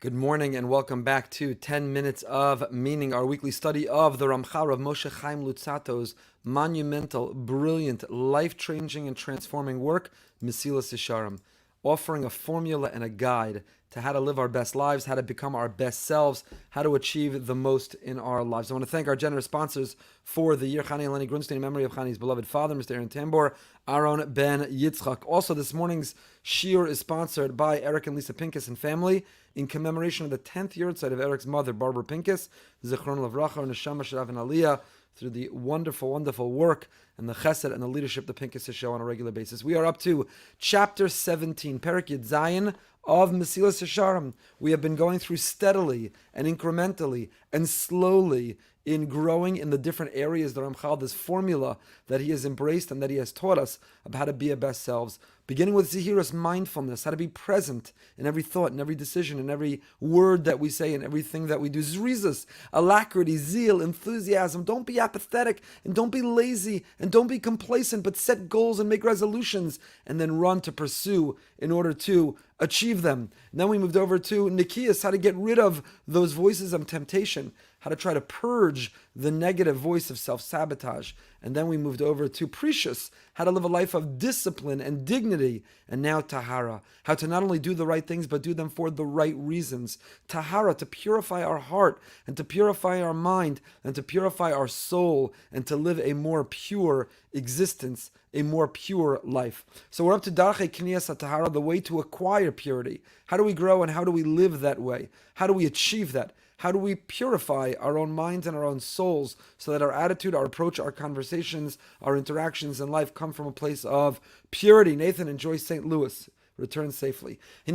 Good morning and welcome back to 10 Minutes of Meaning, our weekly study of the Ramchal, R Moshe Chaim Luzzatto's monumental, brilliant, life-changing and transforming work, Mesillas Yesharim, offering a formula and a guide to how to live our best lives, how to become our best selves, how to achieve the most in our lives. I want to thank our generous sponsors for the year, Chani and Lenny Grunstein, in memory of Chani's beloved father, Mr. Aaron Tambor, Aaron Ben Yitzchak. Also, this morning's shiur is sponsored by Eric and Lisa Pincus and family in commemoration of the 10th yahrzeit of Eric's mother, Barbara Pincus, Zichron Lavracha, and Neshama Sharav and Aliyah, through the wonderful, wonderful work and the chesed and the leadership the Pincus show on a regular basis. We are up to chapter 17, Perek Yud Zayin of Mesillas Yesharim. We have been going through steadily and incrementally and slowly in growing in the different areas that Ramchal, this formula that he has embraced and that he has taught us about how to be our best selves. Beginning with Zihirus, mindfulness, how to be present in every thought, in every decision, in every word that we say, in everything that we do. Zrizus, alacrity, zeal, enthusiasm. Don't be apathetic and don't be lazy and don't be complacent, but set goals and make resolutions and then run to pursue in order to achieve them. And then we moved over to Nikias, how to get rid of those voices of temptation, how to try to purge the negative voice of self-sabotage. And then we moved over to Precious, how to live a life of discipline and dignity. And now Tahara, how to not only do the right things, but do them for the right reasons. Tahara, to purify our heart and to purify our mind and to purify our soul and to live a more pure existence, a more pure life. So we're up to Darchei Kniyas Tahara, the way to acquire purity. How do we grow and how do we live that way? How do we achieve that? How do we purify our own minds and our own souls so that our attitude, our approach, our conversations, our interactions in life come from a place of purity? Nathan enjoys St. Louis. Return safely. We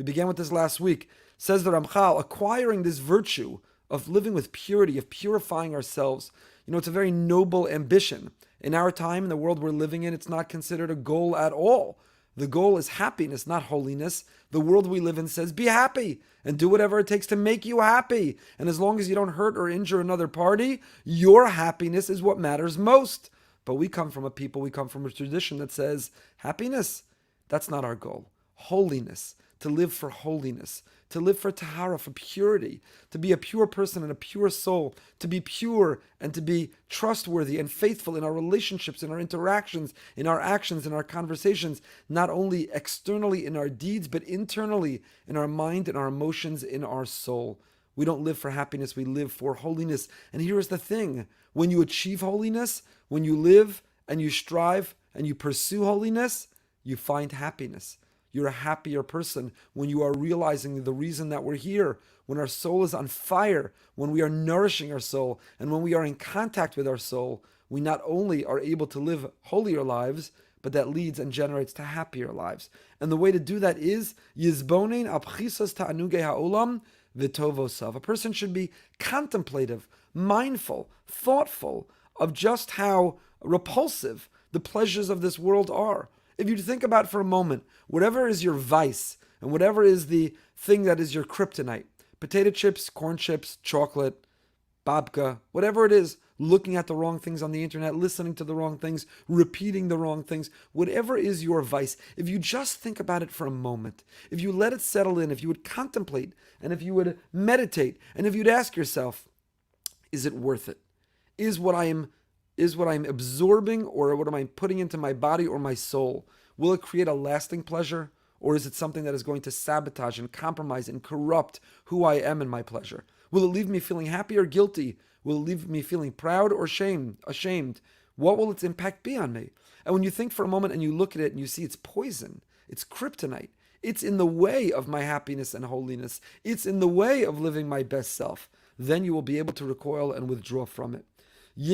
began with this last week. Says the Ramchal, acquiring this virtue of living with purity, of purifying ourselves. You know, it's a very noble ambition. In our time, in the world we're living in, it's not considered a goal at all. The goal is happiness, not holiness. The world we live in says, be happy and do whatever it takes to make you happy. And as long as you don't hurt or injure another party, your happiness is what matters most. But we come from a tradition that says, happiness, that's not our goal. Holiness, to live for holiness, to live for tahara, for purity, to be a pure person and a pure soul, to be pure and to be trustworthy and faithful in our relationships, in our interactions, in our actions, in our conversations, not only externally in our deeds, but internally in our mind, in our emotions, in our soul. We don't live for happiness, we live for holiness. And here is the thing, when you achieve holiness, when you live and you strive and you pursue holiness, you find happiness. You're a happier person when you are realizing the reason that we're here, when our soul is on fire, when we are nourishing our soul, and when we are in contact with our soul, we not only are able to live holier lives, but that leads and generates to happier lives. And the way to do that is Yizbonein Abchisas Ta'anugei Ha'olam V'tovosav. A person should be contemplative, mindful, thoughtful of just how repulsive the pleasures of this world are. If you think about for a moment, whatever is your vice and whatever is the thing that is your kryptonite, potato chips, corn chips, chocolate, babka, whatever it is, looking at the wrong things on the internet, listening to the wrong things, repeating the wrong things, whatever is your vice, if you just think about it for a moment, if you let it settle in, if you would contemplate, and if you would meditate, and if you'd ask yourself, is it worth it? Is what I'm absorbing or what am I putting into my body or my soul, will it create a lasting pleasure? Or is it something that is going to sabotage and compromise and corrupt who I am in my pleasure? Will it leave me feeling happy or guilty? Will it leave me feeling proud or ashamed? What will its impact be on me? And when you think for a moment and you look at it and you see it's poison, it's kryptonite, it's in the way of my happiness and holiness, it's in the way of living my best self, then you will be able to recoil and withdraw from it. We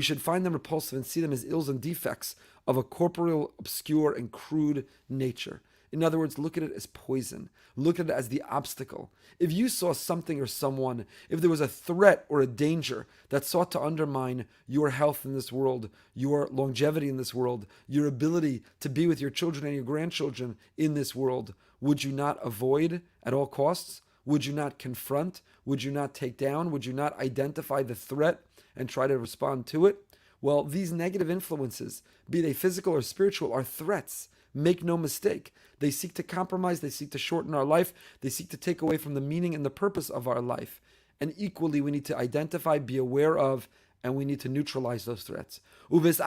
should find them repulsive and see them as ills and defects of a corporeal, obscure, and crude nature. In other words, look at it as poison. Look at it as the obstacle. If you saw something or someone, if there was a threat or a danger that sought to undermine your health in this world, your longevity in this world, your ability to be with your children and your grandchildren in this world, would you not avoid at all costs? Would you not confront? Would you not take down? Would you not identify the threat and try to respond to it? Well, these negative influences, be they physical or spiritual, are threats. Make no mistake. They seek to compromise, they seek to shorten our life, they seek to take away from the meaning and the purpose of our life. And equally, we need to identify, be aware of, and we need to neutralize those threats. We have to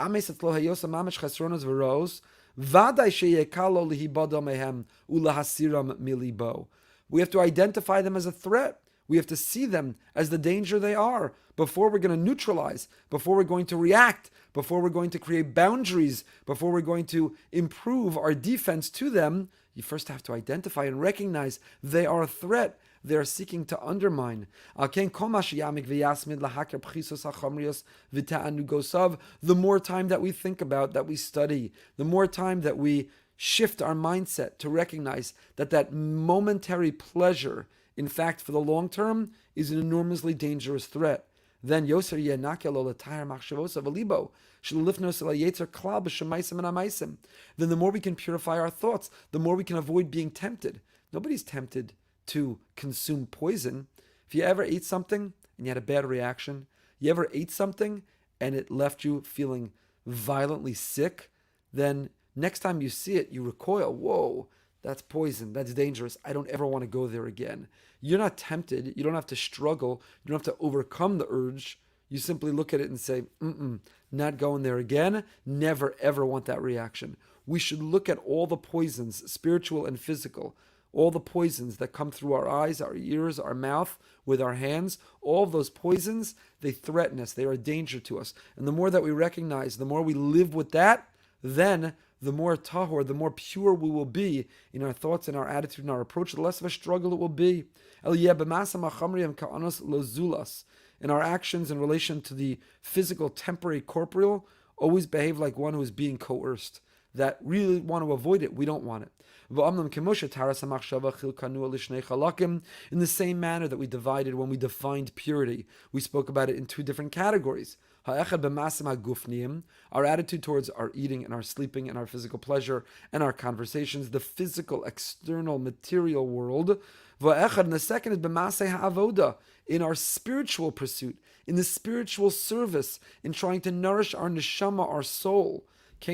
identify them as a threat. We have to see them as the danger they are before we're going to neutralize, before we're going to react, before we're going to create boundaries, before we're going to improve our defense to them. You first have to identify and recognize they are a threat. They are seeking to undermine. The more time that we think about, that we study, the more time that we shift our mindset to recognize that that momentary pleasure, in fact, for the long term, is an enormously dangerous threat. Then then the more we can purify our thoughts, the more we can avoid being tempted. Nobody's tempted to consume poison. If you ever ate something and you had a bad reaction, you ever ate something and it left you feeling violently sick, then next time you see it, you recoil. Whoa, that's poison. That's dangerous. I don't ever want to go there again. You're not tempted. You don't have to struggle. You don't have to overcome the urge. You simply look at it and say, not going there again. Never, ever want that reaction. We should look at all the poisons, spiritual and physical, all the poisons that come through our eyes, our ears, our mouth, with our hands. All of those poisons, they threaten us. They are a danger to us. And the more that we recognize, the more we live with that, then the more tahor, the more pure we will be in our thoughts and our attitude and our approach, the less of a struggle it will be. In our actions in relation to the physical, temporary, corporeal, always behave like one who is being coerced. That really want to avoid it, we don't want it. In the same manner that we divided when we defined purity, we spoke about it in two different categories. Our attitude towards our eating and our sleeping and our physical pleasure and our conversations, the physical, external, material world. And the second is in our spiritual pursuit, in the spiritual service, in trying to nourish our neshama, our soul. So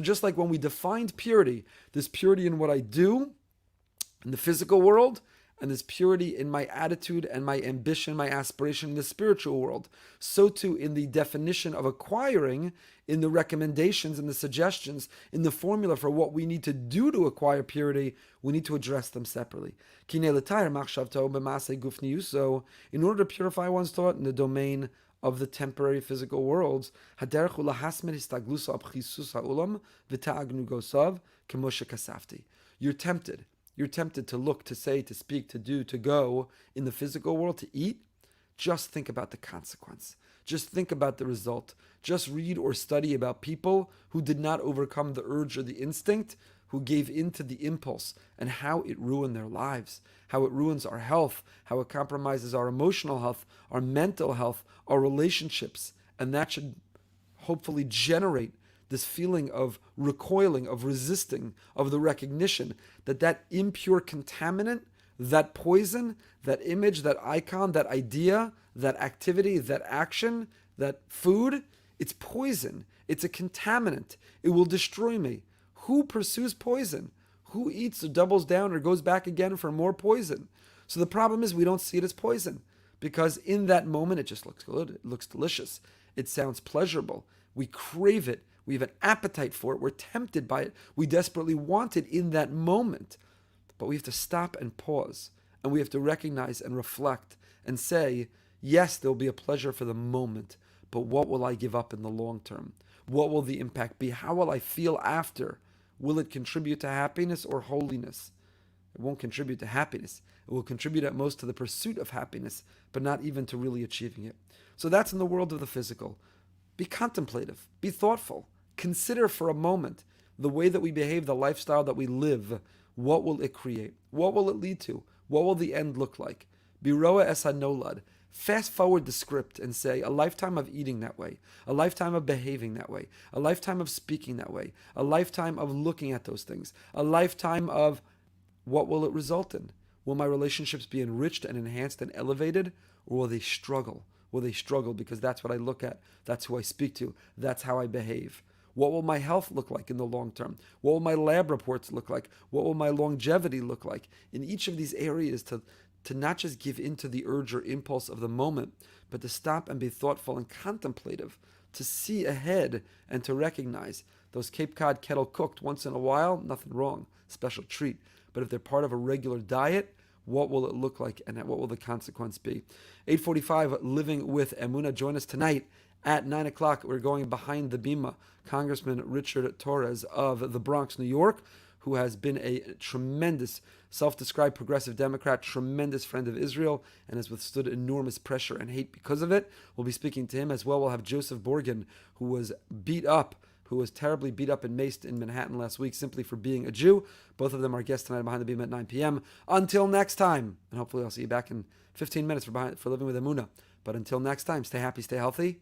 just like when we defined purity, there's purity in what I do in the physical world, and there's purity in my attitude and my ambition, my aspiration in the spiritual world. So too in the definition of acquiring, in the recommendations and the suggestions, in the formula for what we need to do to acquire purity, we need to address them separately. So in order to purify one's thought in the domain of the temporary physical worlds, you're tempted. You're tempted to look, to say, to speak, to do, to go in the physical world, to eat. Just think about the consequence. Just think about the result. Just read or study about people who did not overcome the urge or the instinct, who gave in to the impulse, and how it ruined their lives, how it ruins our health, how it compromises our emotional health, our mental health, our relationships. And that should hopefully generate this feeling of recoiling, of resisting, of the recognition that that impure contaminant, that poison, that image, that icon, that idea, that activity, that action, that food, it's poison. It's a contaminant. It will destroy me. Who pursues poison? Who eats or doubles down or goes back again for more poison? So the problem is we don't see it as poison, because in that moment it just looks good. It looks delicious. It sounds pleasurable. We crave it. We have an appetite for it. We're tempted by it. We desperately want it in that moment. But we have to stop and pause. And we have to recognize and reflect and say, yes, there will be a pleasure for the moment, but what will I give up in the long term? What will the impact be? How will I feel after? Will it contribute to happiness or holiness? It won't contribute to happiness. It will contribute at most to the pursuit of happiness, but not even to really achieving it. So that's in the world of the physical. Be contemplative. Be thoughtful. Consider for a moment the way that we behave, the lifestyle that we live. What will it create? What will it lead to? What will the end look like? Biroa es hanolad. Fast forward the script and say a lifetime of eating that way, a lifetime of behaving that way, a lifetime of speaking that way, a lifetime of looking at those things, a lifetime of what will it result in? Will my relationships be enriched and enhanced and elevated, or will they struggle? will they struggle? Because that's what I look at. That's who I speak to. That's how I behave. What will my health look like in the long term? What will my lab reports look like? What will my longevity look like? In each of these areas, to not just give in to the urge or impulse of the moment, but to stop and be thoughtful and contemplative, to see ahead and to recognize those Cape Cod kettle cooked once in a while, nothing wrong, special treat. But if they're part of a regular diet, what will it look like and what will the consequence be? 8:45, Living with Emunah. Join us tonight at 9 o'clock. We're going behind the bima. Congressman Richard Torres of the Bronx, New York, who has been a tremendous self-described progressive Democrat, tremendous friend of Israel, and has withstood enormous pressure and hate because of it. We'll be speaking to him as well. We'll have Joseph Borgen, who was terribly beat up and maced in Manhattan last week simply for being a Jew. Both of them are guests tonight behind the beam at 9 p.m. Until next time, and hopefully I'll see you back in 15 minutes for Living with Emunah. But until next time, stay happy, stay healthy,